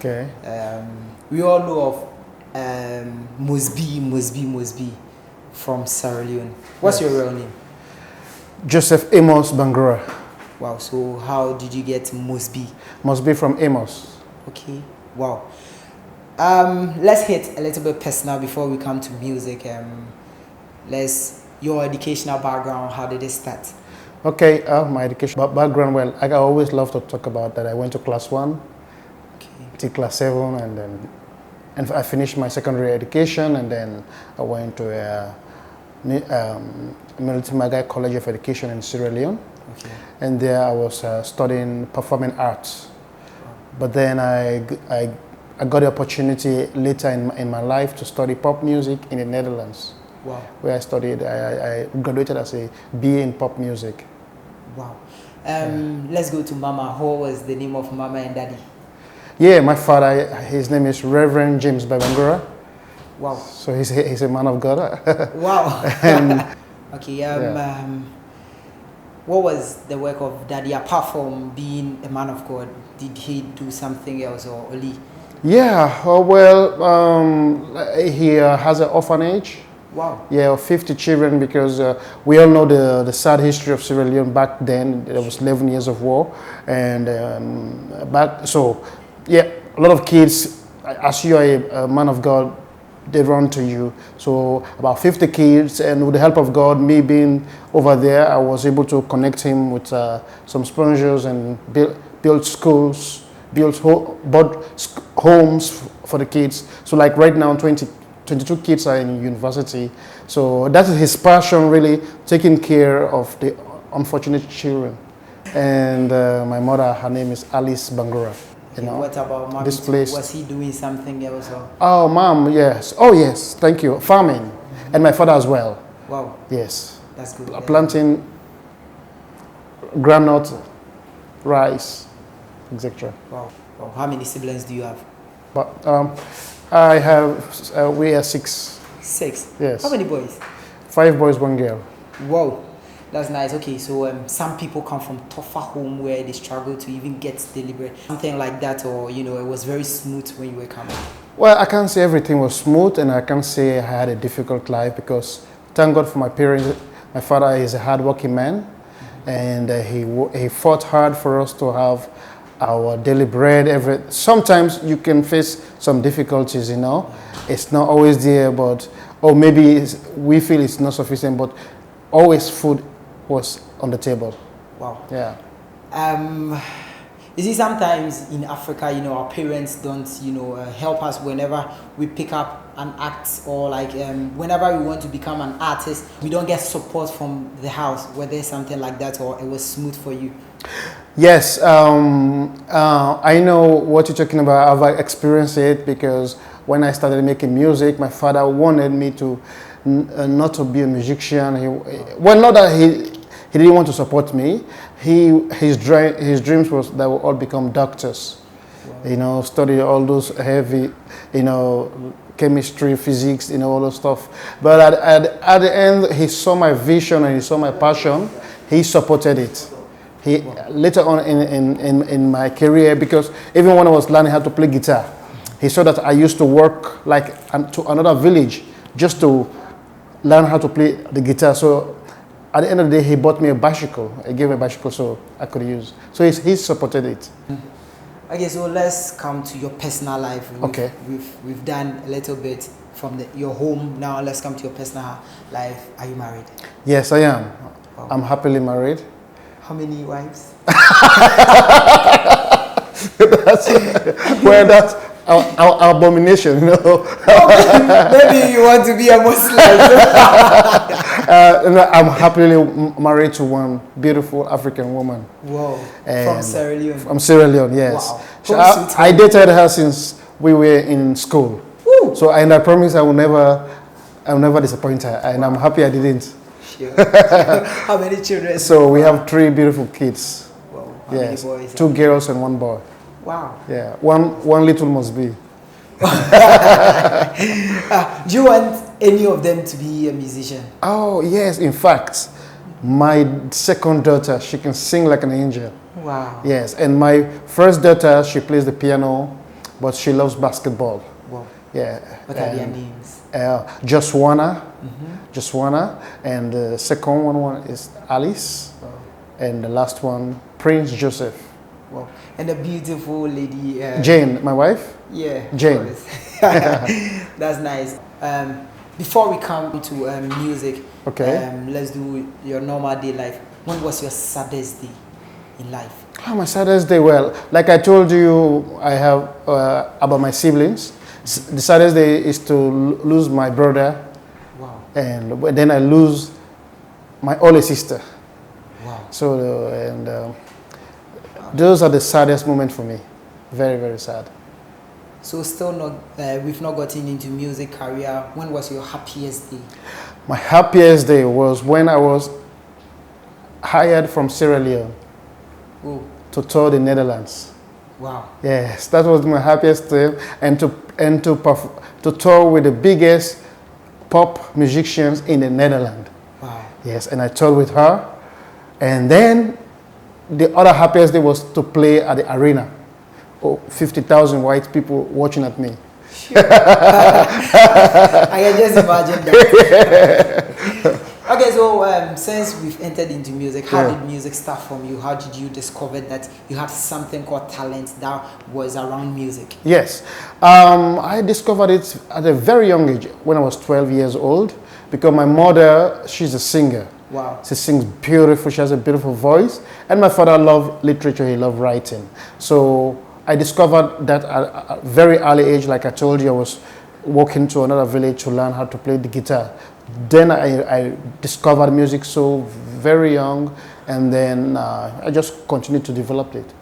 Okay. We all know of Mosby from Sierra Leone. What's your real name? Joseph Amos Bangura. Wow, so how did you get Mosby? Must be from Amos. Okay, wow. Let's hit a little bit personal before we come to music. Your educational background, how did it start? Okay, my education background, well, I always love to talk about that. I went to class 1, Okay. till class 7, and I finished my secondary education, and then I went to Military Magai College of Education in Sierra Leone. Okay. And there I was studying performing arts. But then I got the opportunity later in my life to study pop music in the Netherlands. Wow. Where I studied, I graduated as a BA in pop music. Wow. Let's go to Mama. What was the name of Mama and Daddy? Yeah, my father, his name is Reverend James Babangura. Wow. So he's a man of God. Wow. And, okay. What was the work of Daddy apart from being a man of God? Did he do something else or only? yeah, he has an orphanage. Wow. Yeah, of 50 children, because we all know the sad history of Sierra Leone back then. There was 11 years of war, and yeah, a lot of kids, as you are a man of God, they run to you. So about 50 kids, and with the help of God, me being over there, I was able to connect him with some sponsors and build schools, bought homes for the kids. So like right now, 22 kids are in university. So that is his passion, really, taking care of the unfortunate children. And my mother, her name is Alice Bangura. You know, what about Mommy? this place. Was he doing something else? Or? Oh, Mom, yes. Oh, yes. Thank you. Farming. Mm-hmm. And my father as well. Wow. Yes. That's good. Planting groundnut, rice, etc. Wow. Wow. How many siblings do you have? But I have, we are 6. 6? Yes. How many boys? 5 boys, 1 girl. Wow. That's nice. Okay, so some people come from tougher home where they struggle to even get deliberate. Something like that, or, you know, it was very smooth when you were coming? Well, I can't say everything was smooth, and I can't say I had a difficult life, because thank God for my parents. My father is a hardworking man, and he fought hard for us to have our daily bread. Sometimes you can face some difficulties, you know. It's not always there, but, or maybe we feel it's not sufficient, but always food was on the table. Wow. Yeah. You see, sometimes in Africa, you know, our parents don't, you know, help us whenever we pick up an act, or like whenever we want to become an artist, we don't get support from the house. Were there something like that, or it was smooth for you? Yes, I know what you're talking about. I've experienced it, because when I started making music, my father wanted me to not to be a musician. Well, not that he didn't want to support me. His dreams was that we all become doctors. Wow. You know, study all those heavy, you know, chemistry, physics, you know, all those stuff. But at the end, he saw my vision and he saw my passion. He supported it. Later on in my career, because even when I was learning how to play guitar, he saw that I used to work like to another village just to learn how to play the guitar. So at the end of the day, he bought me a bicycle. He gave me a bicycle so I could use. So he supported it. Okay, so let's come to your personal life. Okay. We've done a little bit from your home. Now let's come to your personal life. Are you married? Yes, I am. Wow. I'm happily married. How many wives? That's our abomination, you know. Maybe you want to be a Muslim. I'm happily married to one beautiful African woman. Wow. From Sierra Leone? From Sierra Leone, yes. Wow. So I dated her since we were in school. Woo. So, and I promise I will never disappoint her. And I'm happy I didn't. Sure. How many children? So we have 3 beautiful kids. Wow. How yes. many boys? 2 girls and 1 boy. Wow. Yeah. One little must be. Do you want any of them to be a musician? Oh, yes. In fact, my second daughter, she can sing like an angel. Wow. Yes. And my first daughter, she plays the piano. but she loves basketball. Wow. Yeah. What are their names? Joswana, Joswana, and the second one is Alice, Wow. and the last one Prince Joseph. Wow. And a beautiful lady. Jane, my wife. Yeah. Jane. That's nice. Before we come to music, Okay. let's do your normal day life. When was your saddest day in life? Oh, my saddest day. Well, like I told you, I have about my siblings. The saddest day is to lose my brother, Wow. and then I lose my older sister. Wow. So, those are the saddest moments for me. Very, very sad. So still not, we've not gotten into music career. When was your happiest day? My happiest day was when I was hired from Sierra Leone Oh, to tour the Netherlands. wow. Yes, that was my happiest day, and to tour with the biggest pop musicians in the Netherlands. Wow. Yes, and I toured with her, and then the other happiest day was to play at the arena. Oh, 50,000 white people watching at me. Sure. I can just imagine that. Okay, so since we've entered into music, how did music start from you? How did you discover that you had something called talent that was around music? Yes, I discovered it at a very young age, when I was 12 years old, because my mother, she's a singer. Wow. She sings beautiful, she has a beautiful voice, and my father loved literature, he loved writing. So I discovered that at a very early age. Like I told you, I was walking to another village to learn how to play the guitar. Then I discovered music so very young, and then I just continued to develop it.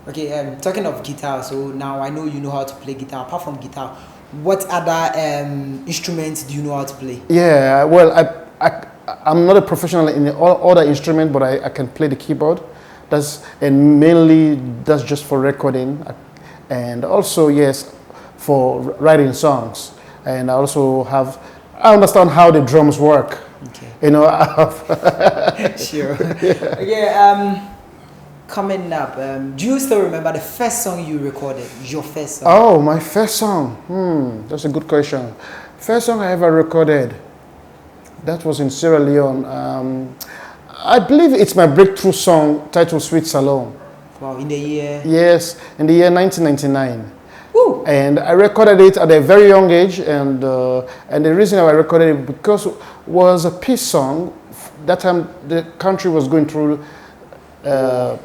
Okay, talking of guitar, so now I know you know how to play guitar. Apart from guitar, what other instruments do you know how to play? Yeah, well, I'm not a professional in all other instruments, but I can play the keyboard. And mainly that's just for recording, and also, yes, for writing songs. And I understand how the drums work. Okay. You know. Sure. Okay. Coming up, do you still remember the first song you recorded? Your first song? Oh, my first song. That's a good question. First song I ever recorded. That was in Sierra Leone. I believe it's my breakthrough song titled Sweet Salome. Wow, in the year? Yes, in the year 1999. Woo! And I recorded it at a very young age, and the reason I recorded it because it was a peace song. That time the country was going through, the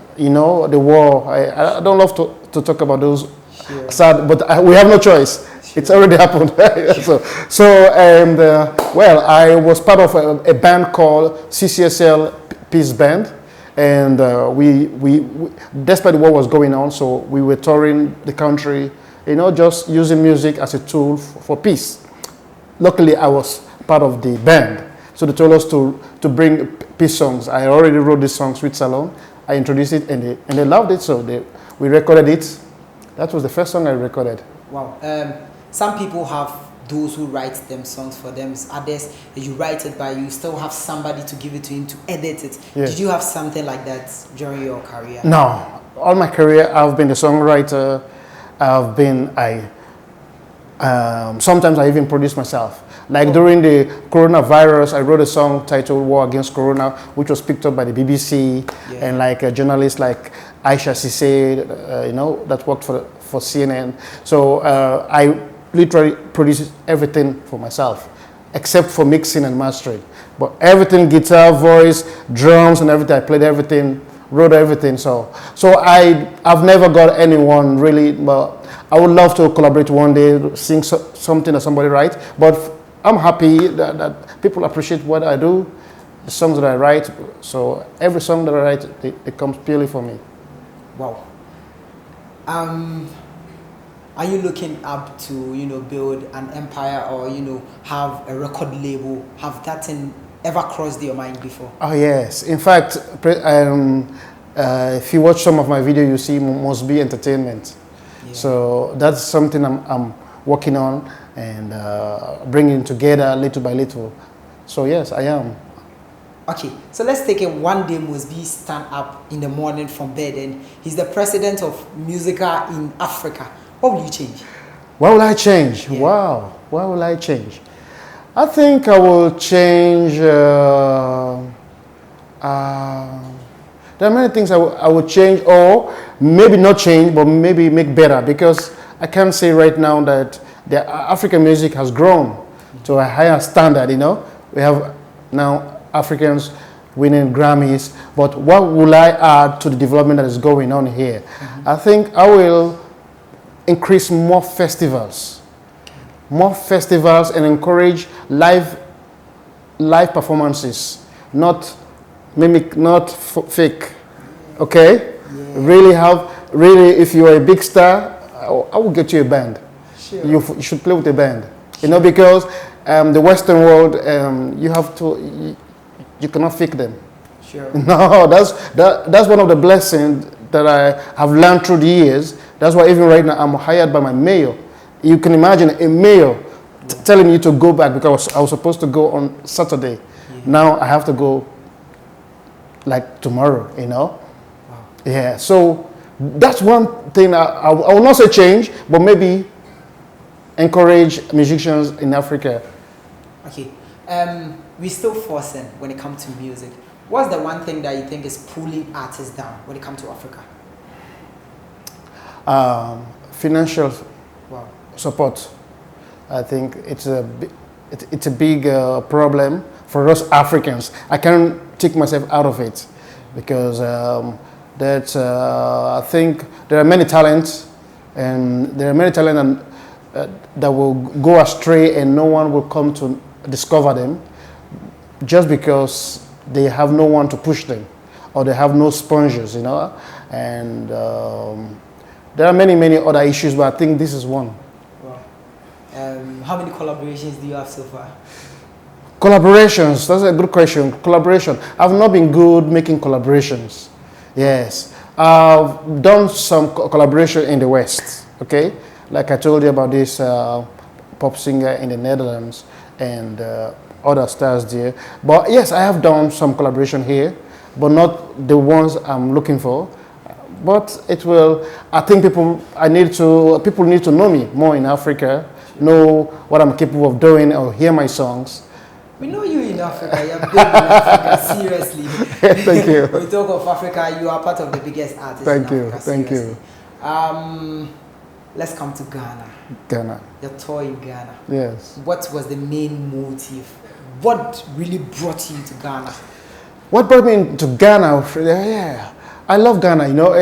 war. I don't love to talk about those sad, but we have no choice. Sure. It's already happened. Well, I was part of a band called CCSL Peace Band, and we despite what was going on, so we were touring the country, just using music as a tool for peace. Luckily, I was part of the band, so they told us to bring peace songs. I already wrote this song, Sweet Salome. I introduced it, and they loved it, so we recorded it. That was the first song I recorded. Wow. Some people have those who write them songs for them. Others, you write it, but you still have somebody to give it to him to edit it. Yes. Did you have something like that during your career? No. All my career, I've been a songwriter. Sometimes I even produce myself. Like during the coronavirus, I wrote a song titled War Against Corona, which was picked up by the BBC, and like a journalist like Aisha Sise, that worked for CNN. So I literally produce everything for myself, except for mixing and mastering. But everything, guitar, voice, drums, and everything, I played everything, wrote everything. So I've never got anyone really, but I would love to collaborate one day, sing something that somebody writes. But I'm happy that people appreciate what I do, the songs that I write. So every song that I write, it comes purely for me. Wow. Are you looking up to, build an empire or, have a record label? Have that thing ever crossed your mind before? Oh, yes. In fact, if you watch some of my videos, you see Must Be Entertainment. Yeah. So that's something I'm working on and bringing together little by little. So, yes, I am. Okay, so let's take it one day Mosby stand up in the morning from bed, and he's the president of Musica in Africa. What will you change? What will I change? Yeah. Wow. What will I change? I think I will change. There are many things I will change, or maybe not change, but maybe make better. Because I can say right now that the African music has grown to a higher standard. You know, we have now Africans winning Grammys. But what will I add to the development that is going on here? I think I will increase more festivals and encourage live performances, not mimic, not fake. Okay, really if you are a big star, I will get you a band. Sure. You should play with a band. You know, because the Western world, you cannot fake them. Sure. No, that's one of the blessings that I have learned through the years. That's why even right now I'm hired by my mayor. You can imagine a mayor telling you to go back because I was supposed to go on Saturday. Yeah. Now I have to go like tomorrow, you know? Wow. Yeah, so that's one thing I will not say change, but maybe encourage musicians in Africa. Okay, we're still forcing when it comes to music. What's the one thing that you think is pulling artists down when it comes to Africa? Financial Wow. support. I think it's a big problem for us Africans. I can't take myself out of it because I think there are many talents, and that will go astray, and no one will come to discover them just because they have no one to push them, or they have no sponsors, you know. And there are many other issues, but I think this is one. Wow. How many collaborations do you have so far? Collaborations, that's a good question. Collaboration. I've not been good making collaborations. Yes. I've done some collaboration in the West, okay? Like I told you about this pop singer in the Netherlands and other stars there. But yes, I have done some collaboration here, but not the ones I'm looking for. But it will, I think people need to know me more in Africa, know what I'm capable of doing, or hear my songs. We know you in Africa. You're big in Africa, seriously. Thank you. When we talk of Africa, you are part of the biggest artists in Africa. Thank you. Let's come to Ghana. Ghana. Your tour in Ghana. Yes. What was the main motive? What really brought you to Ghana? What brought me to Ghana? Yeah, I love Ghana. You know,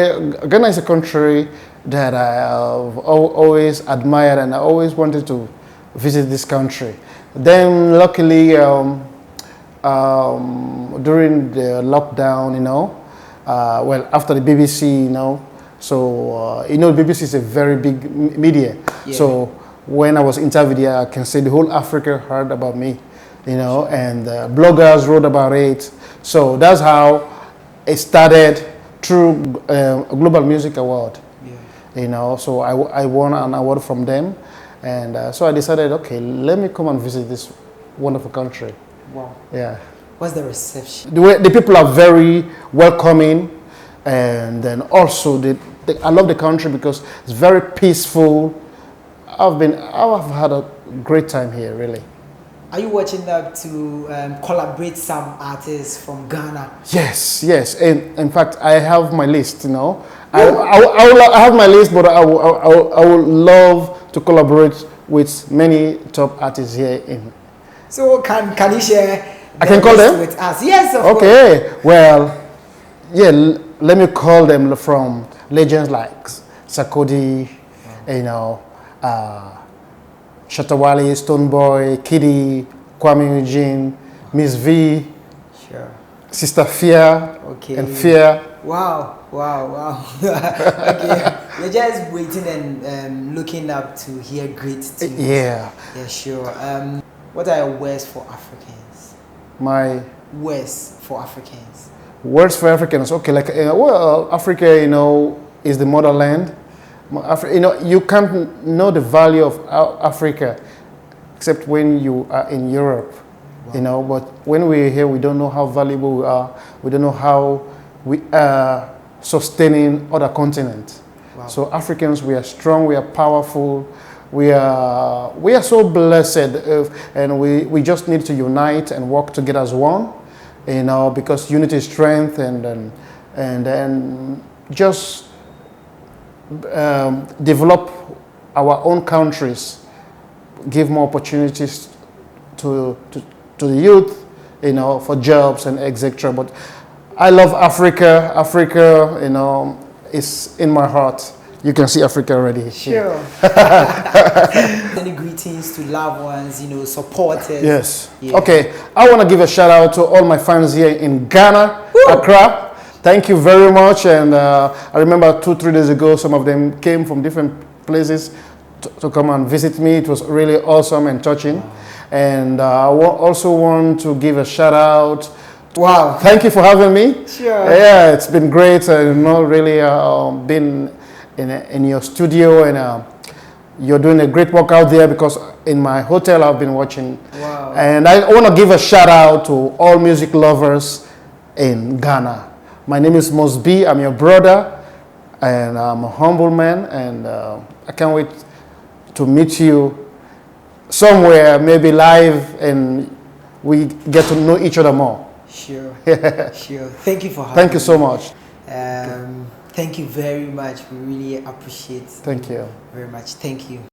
Ghana is a country that I have always admired, and I always wanted to visit this country. Then, luckily, during the lockdown, you know, after the BBC, you know, so the BBC is a very big media. Yeah. So when I was interviewed here, I can say the whole Africa heard about me, you know, and bloggers wrote about it. So that's how it started through a Global Music Award. Yeah. You know, so I won an award from them. And so I decided, okay, let me come and visit this wonderful country. Wow. Yeah. What's the reception? The people are very welcoming, and then also I love the country because it's very peaceful. I've had a great time here, really. Are you watching that to collaborate some artists from Ghana? Yes. In fact, I have my list, you know. I have my list, but I would love to collaborate with many top artists here in. So can you share? I can call them with us. Yes, of course. Okay. Well, yeah. Let me call them from legends like Sarkodie, you know, Shatawale, Stoneboy, Kiddy, Kwame Eugene, Miss V, sure, Sister Fear, okay, and Fear. Wow. Okay, we're just waiting and looking up to hear great things. Yeah, sure. What are your words for Africans? My words for Africans. Words for Africans. Okay, like Africa, you know, is the motherland. You know, you can't know the value of Africa except when you are in Europe. Wow. You know, but when we're here, we don't know how valuable we are. We don't know how we are sustaining other continents. So Africans, we are strong, we are powerful, we are so blessed, and we just need to unite and work together as one, you know, because unity is strength, and just develop our own countries, give more opportunities to the youth, you know, for jobs and etc. But I love Africa. Africa, you know, is in my heart. You can see Africa already. Sure. Any greetings to loved ones, you know, supporters. Yes. Yeah. Okay. I want to give a shout out to all my fans here in Ghana, Accra. Thank you very much. And I remember 2-3 days ago, some of them came from different places to come and visit me. It was really awesome and touching. And I also want to give a shout out. Wow. Thank you for having me. Sure. Yeah, it's been great. You know, really been in your studio, and you're doing a great work out there, because in my hotel I've been watching. Wow. And I want to give a shout out to all music lovers in Ghana. My name is Mos B. I'm your brother, and I'm a humble man, and I can't wait to meet you somewhere, maybe live, and we get to know each other more. Sure. Sure. Thank you for having Thank you so much. Thank you very much. We really appreciate. Thank you very much. Thank you.